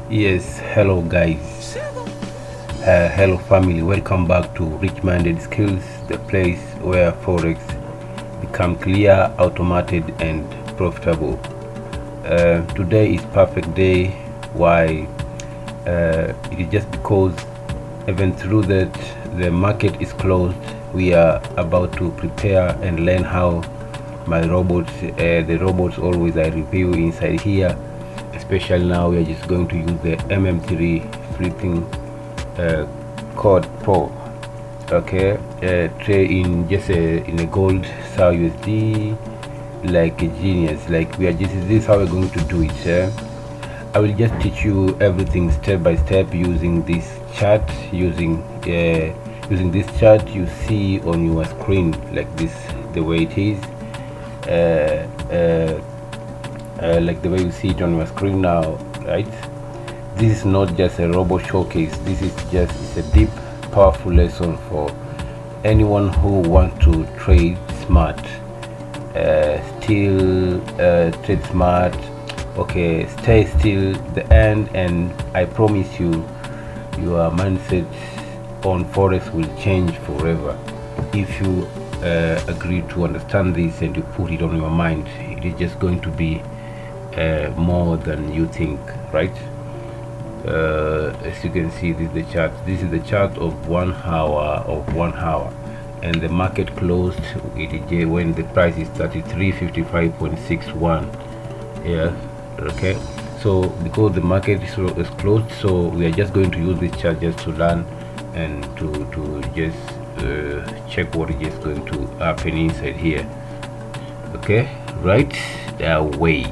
Yes, hello guys, hello family, welcome back to Richminded Skills, the place where Forex become clear, automated and profitable. Today is perfect day. Why? It is just because even through that the market is closed, we are about to prepare and learn how my robots, the robots always I review inside here. Especially now we are just going to use the MM3 flipping code pro. Okay, trade in just in a gold XAUUSD like a genius. Like we are just, this is how we're going to do it. I will just teach you everything step by step using this chart, using this chart you see on your screen, like this, the way it is. Like the way you see it on your screen now, right? This is not just a robot showcase. This is just, it's a deep, powerful lesson for anyone who wants to trade smart, still trade smart. Okay, stay still the end, and I promise you, your mindset on Forex will change forever if you agree to understand this and you put it on your mind. It is just going to be more than you think, right? As you can see, this is the chart. This is the chart of 1 hour, and the market closed when the price is 3355.61. yeah, okay. So because the market is closed, so we are just going to use this chart just to learn and to just check what is just going to happen inside here. Okay, right that way.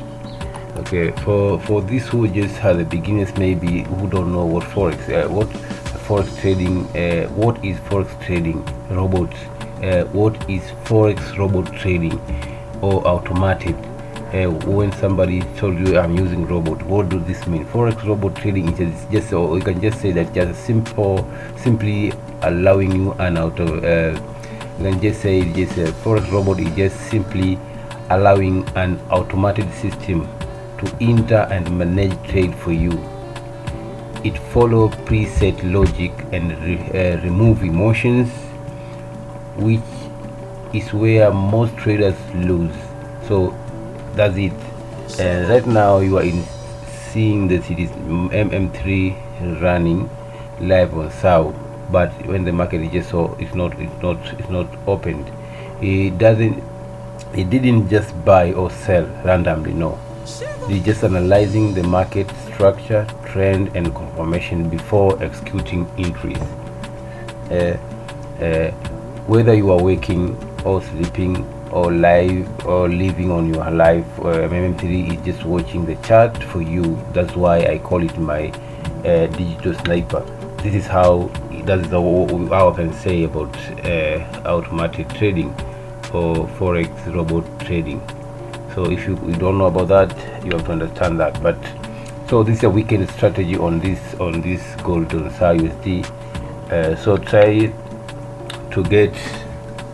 Okay, for this who just have the beginners, maybe who don't know what Forex, what Forex trading, what is Forex trading robots, what is Forex robot trading or automated. When somebody told you I'm using robot, what does this mean? Forex robot trading is just, or you can just say that just simply allowing you an you can just say just Forex robot is just simply allowing an automated system to enter and manage trade for you. It follows preset logic and remove emotions, which is where most traders lose. So that's it. Right now you are seeing that it is MM3 running live on SAU, but when the market is just so it's not opened, it didn't just buy or sell randomly. No, it's just analyzing the market structure, trend and confirmation before executing entries. Whether you are waking or sleeping or live or living on your life, MM3 is just watching the chart for you. That's why I call it my digital sniper. This is how, that is how I can say about automatic trading or Forex robot trading. So if you don't know about that, you have to understand that. But so this is a weekend strategy on this gold on XAUUSD. So try to get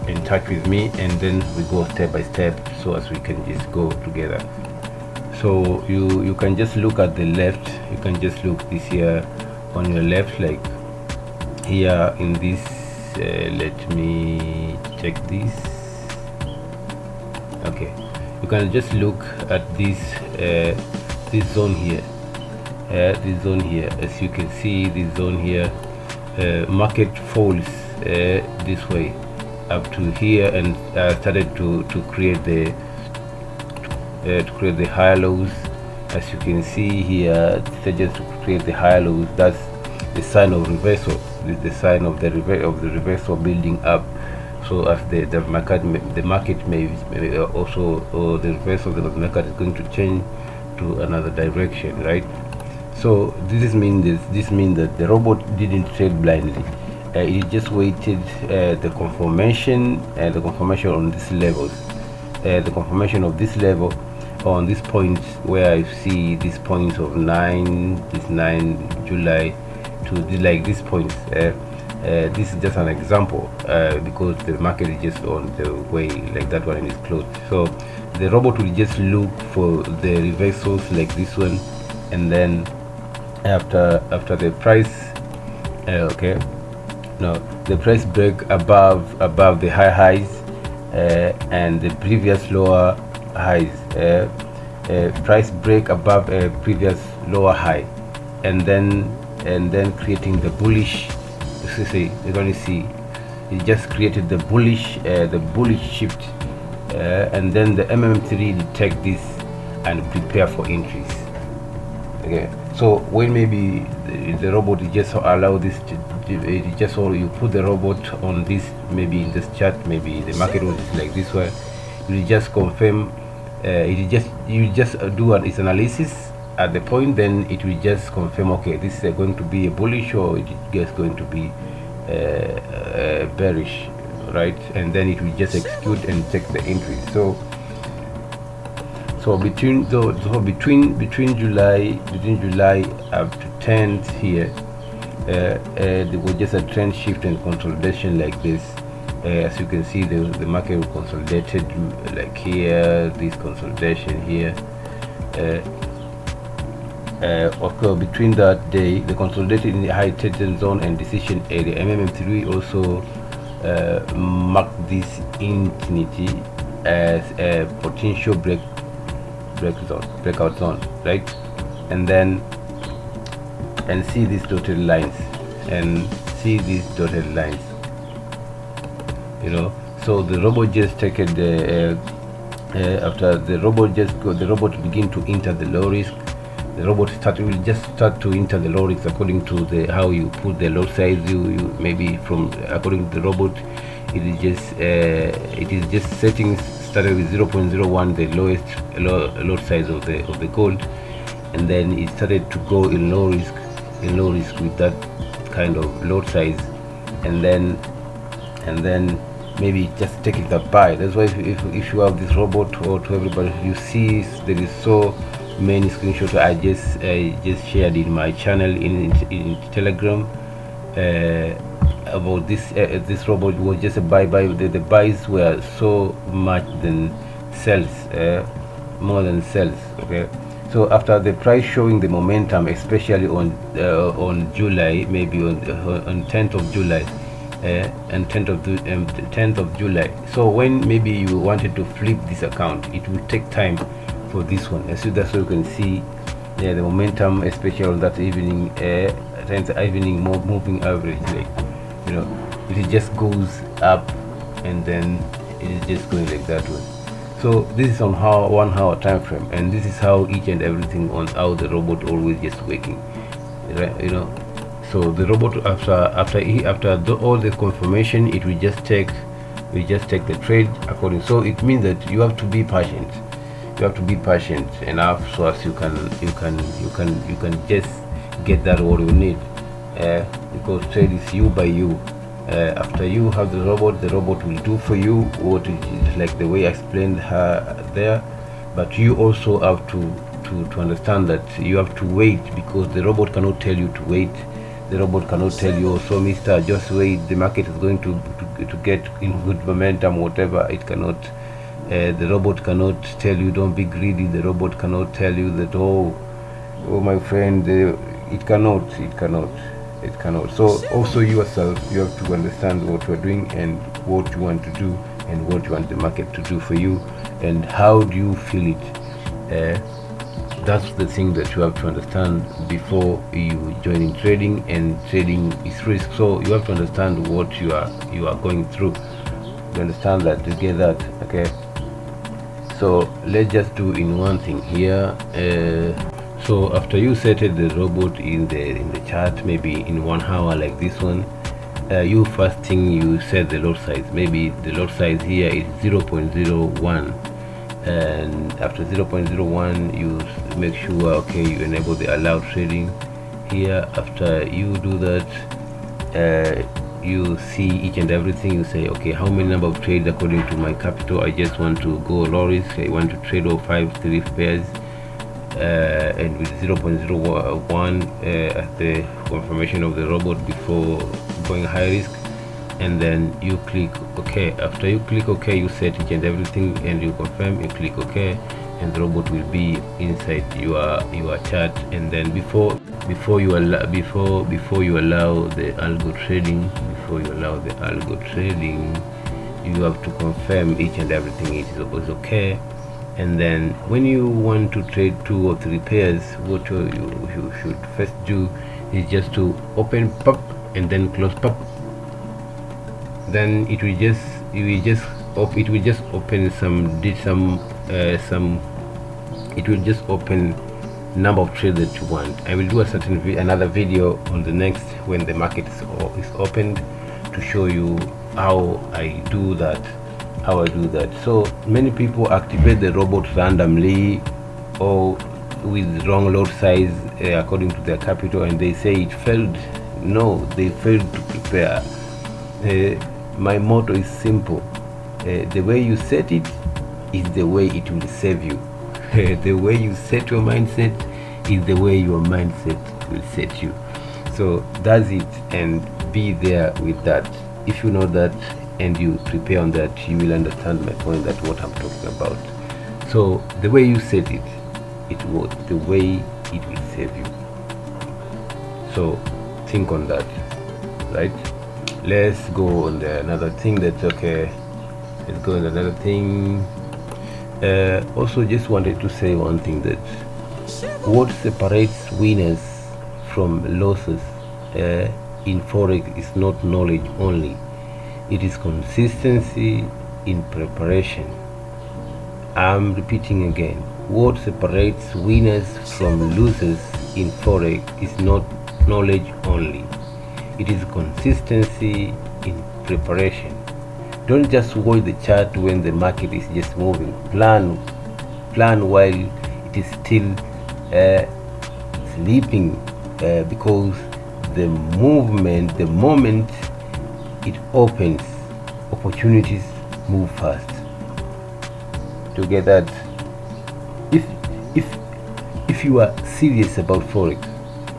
in touch with me, and then we go step by step so as we can just go together. So you can just look at the left, you can just look this here on your left, like here in this let me check this. Okay, you can just look at this this zone here, this zone here. As you can see, this zone here, market falls this way up to here, and started to create the higher lows. As you can see here, just to create the higher lows. That's the sign of reversal. This is the sign of the reversal building up. So as the market may also, or the reversal of the market is going to change to another direction, right? So this means that the robot didn't trade blindly. It just waited the confirmation on these levels, the confirmation of this level on this point where I see these points of 9 July to like this point. This is just an example because the market is just on the way, like that one is closed. So the robot will just look for the reversals like this one, and then after the price okay, now the price break above the high highs and the previous lower highs, price break above a previous lower high, and then creating the bullish, you see, you're going to see it just created the bullish shift, and then the MM3 detect this and prepare for entries. Okay, so when maybe the robot just allow this it just, or you put the robot on this, maybe in this chart, maybe the market was like this way, you just confirm, you just do its analysis at the point, then it will just confirm, okay, this is going to be a bullish or it is just going to be bearish, right? And then it will just execute and take the entry. So between July up to 10th here, there was just a trend shift and consolidation like this. As you can see, the market consolidated like here, this consolidation here. Of course, between that day, the consolidated in the high tension zone and decision area, MM3 also marked this infinity as a potential breakout zone, right? And then see these dotted lines, you know. So the robot just take it after the robot begin to enter the low risk. The robot will just start to enter the low risk according to how you put the lot size. You maybe from according to the robot, it is just settings started with 0.01, the lowest lot size of the gold, and then it started to go in low risk with that kind of lot size, and then maybe just take it up buy. That's why if you have this robot, or to everybody, you see there is so many screenshots I just shared in my channel in Telegram about this robot. Was just a buy. The buys were so much than sells, more than sells. Okay, so after the price showing the momentum, especially on July, maybe on 10th of July, and 10th of July. So when maybe you wanted to flip this account, it will take time for this one. That's what you can see. The momentum, especially on that evening, evening moving average, like, you know, it just goes up and then it is just going like that one. So this is on 1 hour time frame, and this is how each and everything on how the robot always just working, right? You know, so the robot after all the confirmation, it will just take the trade according. So it means that you have to be patient. You have to be patient enough so as you can just get that what you need, because trade is you by you. After you have the robot will do for you what it is, like the way I explained there. But you also have to understand that you have to wait, because the robot cannot tell you to wait. The robot cannot tell you, so mister, just wait, the market is going to get in good momentum, whatever. It cannot. The robot cannot tell you don't be greedy. The robot cannot tell you that, oh my friend, it cannot. So also yourself, you have to understand what you are doing and what you want to do and what you want the market to do for you, and how do you feel it. That's the thing that you have to understand before you join in trading. And trading is risk, so you have to understand what you are going through. You understand that, to get that. Okay, so let's just do in one thing here. So after you set the robot in the chart, maybe in 1 hour like this one, you first thing you set the lot size. Maybe the lot size here is 0.01, and after 0.01 you make sure, okay, you enable the allow trading here. After you do that, you see each and everything. You say, okay, how many number of trades according to my capital? I just want to go low risk. I want to trade all 3 pairs, and with 0.01 at the confirmation of the robot before going high risk. And then you click OK. After you click OK, you set each and everything and you confirm. You click OK, and the robot will be inside your chart. And then before you allow the algo trading, you have to confirm each and everything is okay. And then when you want to trade 2 or 3 pairs, what you should first do is just to open pop and then close pop. Then it will just open it will just open number of trades that you want. I will do another video on the next when the market is opened to show you how I do that. So many people activate the robot randomly or with wrong lot size according to their capital, and they say it failed. No, they failed to prepare. My motto is simple: the way you set it is the way it will save you. The way you set your mindset is the way your mindset will set you. So that's it, and be there with that. If you know that and you prepare on that, you will understand my point, that what I'm talking about. So the way you set it, the way it will save you. So think on that, right? Let's go on another thing. That's okay. Let's go on another thing. Also, just wanted to say one thing, that what separates winners from losses in Forex is not knowledge only. It is consistency in preparation. I'm repeating again. What separates winners from losers in Forex is not knowledge only. It is consistency in preparation. Don't just watch the chart when the market is just moving. Plan while it is still sleeping, because the moment it opens, opportunities move fast. To get that, if you are serious about Forex,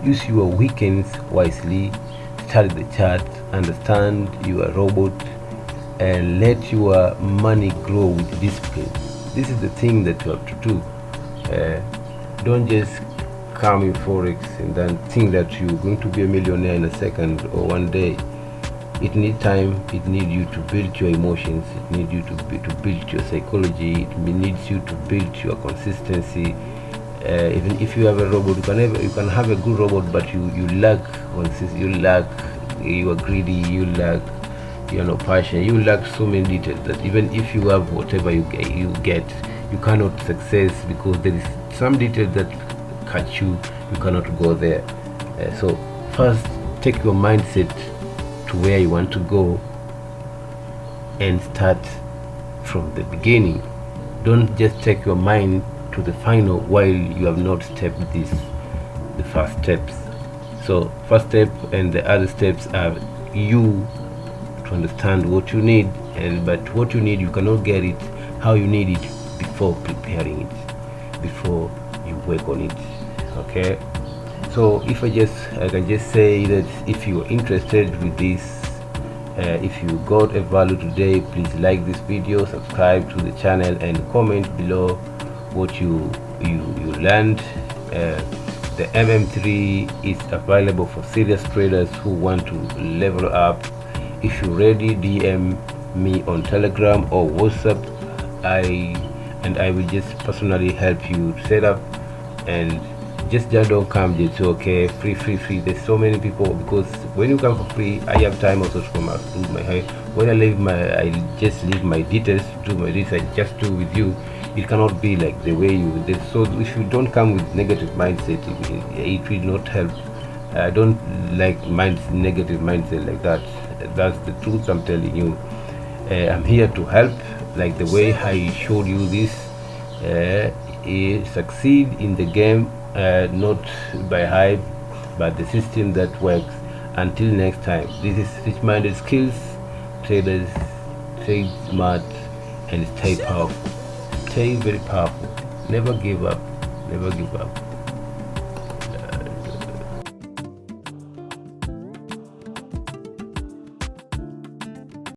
use your weekends wisely. Study the chart, understand your robot, and let your money grow with discipline. This is the thing that you have to do. Don't just come in Forex and then think that you're going to be a millionaire in a second or one day. It needs time. It needs you to build your emotions. It needs you to build your psychology. It needs you to build your consistency. Even if you have a robot, you can have a good robot, but you lack consistency. You are greedy. You are not passionate. You lack so many details that even if you have whatever you get, you cannot success, because there is some details that catch you. You cannot go there. So first, take your mindset to where you want to go and start from the beginning. Don't just take your mind to the final while you have not stepped the first steps. So first step and the other steps are you to understand what you need, but what you need, you cannot get it how you need it before preparing it, before you work on it. Okay, so I can just say that if you are interested with this, if you got a value today, please like this video, subscribe to the channel, and comment below what you learned. The MM3 is available for serious traders who want to level up. If you're ready, DM me on Telegram or WhatsApp. I will just personally help you set up, and just don't come just okay free. There's so many people, because when you come for free, I have time also to come out do my hair. When I just leave my details, do my research, just do with you. It cannot be like the way you did. So if you don't come with negative mindset, it will not help. I don't like negative mindset like that. That's the truth I'm telling you. I'm here to help, like the way I showed you this. Succeed in the game, not by hype, but the system that works. Until next time, this is Richminded Skills. Traders, trade smart and stay powerful. Stay very powerful. Never give up.